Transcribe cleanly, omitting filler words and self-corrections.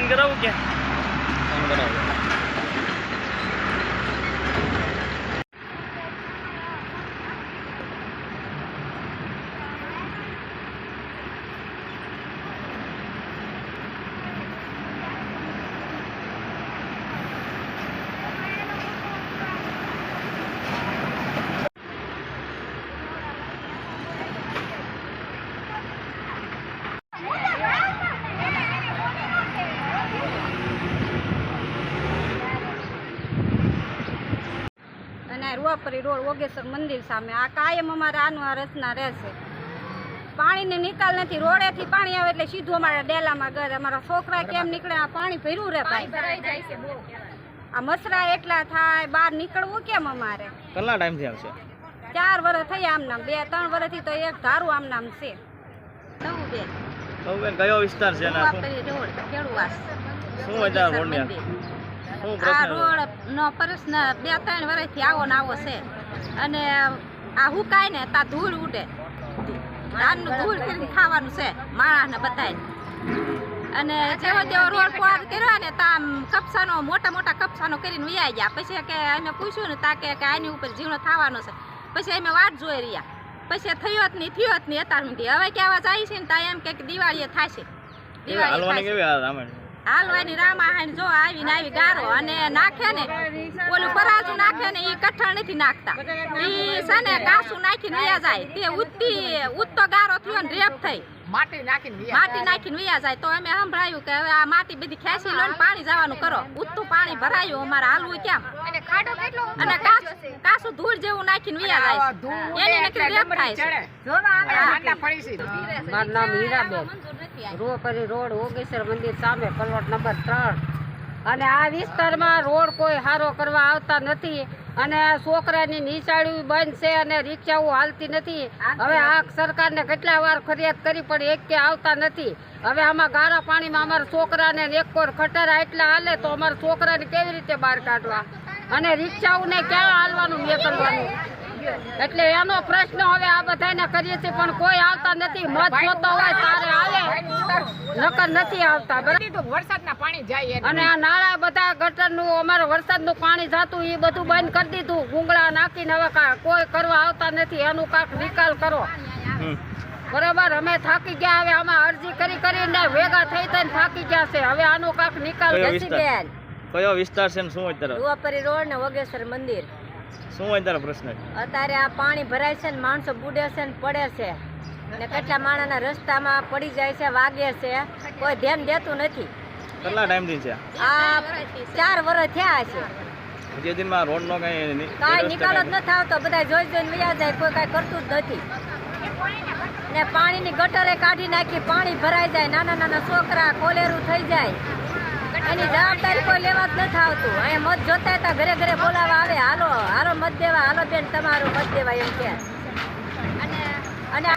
Phone કરાવું કે phone કરાવો. રૂવાપરી રોડ ઓગેશ્વર મંદિર સામે આ કાયમ અમારે આનું આ રચના રહેશે. પાણીને નિકાલ નથી, રોડેથી પાણી આવે એટલે સીધું અમારા ડેલામાં ઘર. અમારા છોકરા કેમ નીકળે? આ પાણી ભર્યું રહે ભાઈ. આ મસરા એટલા થાય, બહાર નીકળવું કેમ અમારે? કેટલા ટાઈમથી આવશે? 4 વર્ષ થયા આમ નામ, 2-3 વર્ષથી તો એક ધારું આમ નામ છે. બેન કયો વિસ્તાર છે? શું વધારે રોડની આ રોડ નો પ્રશ્ન 2-3 વર્ષથી આવો ને આવો છે. અને આ હુકાય ને તા ધૂળ ઉડે, ધાનનું ધૂળ કરીને ખાવાનું છે માણસને બધાય. અને જેવો તેવો રોડ પાર કર્યો ને તા કપસાનો મોટા મોટા કપસાનો કરીને વૈયા ગયા. પછી કે અમે પૂછ્યું ને તા કે આની ઉપર જીવનો થવાનો છે. પછી અમે વાટ જોઈ રહ્યા, પછી થયો જ નહીં અત્યાર સુધી. હવે કેવા જાય છે ને તા એમ કે દિવાળીએ થશે. હાલવાની રામાયણ જો આવી ગારો અને નાખે ને ઓલું પરાજુ નાખે ને એ કઠણ નથી નાખતા. એ છે ને કાસું નાખીને વયા જાય. તે ઉત્તો ગારો થયો ને રેપ થઈ માટી નાખીને વયા જાય. તો અમે સંભળાયું કે હવે આ માટી બધી ખેંચી લો ને પાણી જવાનું કરો. ઉત્તું પાણી ભરાયું, અમારે હાલવું કેમ? અને કાસું ધૂળ જેવું નાખીને વયા જાય છે. એની નકરી રેપ થાય છે. મારું નામ હીરાબેન, રૂવાપરી રોડ ઓગેશ્વર મંદિર સામે, પ્લોટ નંબર 3. અને આ વિસ્તારમાં રોડ કોઈ સારો કરવા આવતા નથી. અને છોકરાની નિશાળી બંધ છે અને રિક્ષાઓ હાલતી નથી. હવે આ સરકારને કેટલા વાર ફરિયાદ કરી પડી, એક કે આવતા નથી. હવે આમાં ગારા પાણીમાં અમારા છોકરાને એક કોર ખટારા એટલા હાલે તો અમારા છોકરાને કેવી રીતે બહાર કાઢવા? અને રિક્ષાઓને ક્યાં હાલવાનું મેકલવાનું? એટલે એનો પ્રશ્ન હવે આ બધાને કરીએ છીએ, પણ કોઈ આવતા નથી. મત જોતો હોય તારે આવે, નકર નથી આવતા. વરસાદના પાણી જાય અને આ નાળા બધા ગટરનું અમારે વરસાદનું પાણી જાતું એ બધું બંધ કરી દીધું, ગુંગળા નાખીને. હવે કોઈ કરવા આવતા નથી. એનું કાંક નિકાલ કરો. બરાબર, અમે થાકી ગયા. હવે આમાં અરજી કરીને ભેગા થઈ થાકી ગયા છે. હવે આનો કાંક નિકાલ. કયો વિસ્તાર છે ને શું અત્યારે? રૂવાપરી રોડ ને ઓગેશ્વર મંદિર. શું અત્યારે પ્રશ્ન? અત્યારે આ પાણી ભરાય છે ને માણસો બુડે છે ને પડે છે ને કેટલા માણસના રસ્તામાં પડી જાય છે, વાગે છે. કોઈ ધ્યાન દેતું નથી. કેટલા ટાઈમથી છે આ? 4 વર્ષ થયા છે. હજી દિનમાં રોડનો કાંઈ નિકાલ જ નથી આવતો. બધા જોઈને વયા જાય, કોઈ કાંઈ કરતું જ નથી. ને પાણીની ગટરે કાઢી નાખી, પાણી ભરાઈ જાય, નાના છોકરા કોલેરું થઈ જાય. એની જવાબદારી કોઈ લેવા જ નથી આવતું. અહીંયા મત જોતા હતા, ઘરે ઘરે બોલાવા આવે, હાલો મત દેવા, હાલો બેન તમારું મત દેવા એમ કે. અને